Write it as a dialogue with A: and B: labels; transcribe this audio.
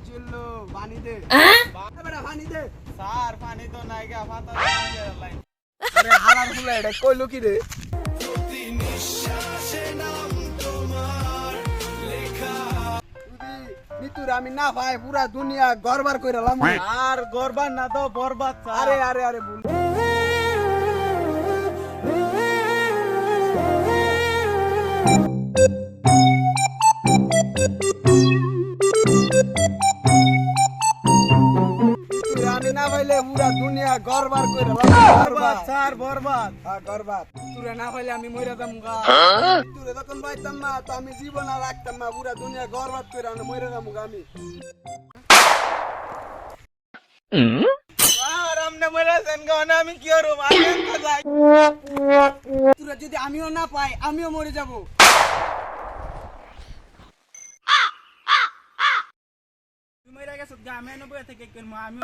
A: চললো পানি দে বেটা পানি দে
B: স্যার পানি তো নাই গা ফাতা লাইন
A: আরে হালার ফুলা এটা কইলো কি রে নিতুর আমি না ভাই পুরা দুনিয়া গরবার কইরালাম
B: আর গরবার না তো বরবাদ স্যার
A: আরে আরে আরে ভুল আমি না পাইলে পুরা দুনিয়া গরবার কইরালাম
B: বরবাদ স্যার বরবাদ
A: হ্যাঁ গরবার তুরে না পাইলে আমি মইরা যাম গা তুরে যখন পাইতাম না তো আমি জীবন আর রাখতাম না পুরা দুনিয়া গরবার কইরা মইরা যাম গা আমি
B: স্যার আমনে মরে যান গা না আমি কি করব আমি তো যাই
A: তুরে যদি আমিও না পাই আমিও মরে যাব
B: তুমি মরে গেছ গা আমি নবয়ে থেকে করব আমি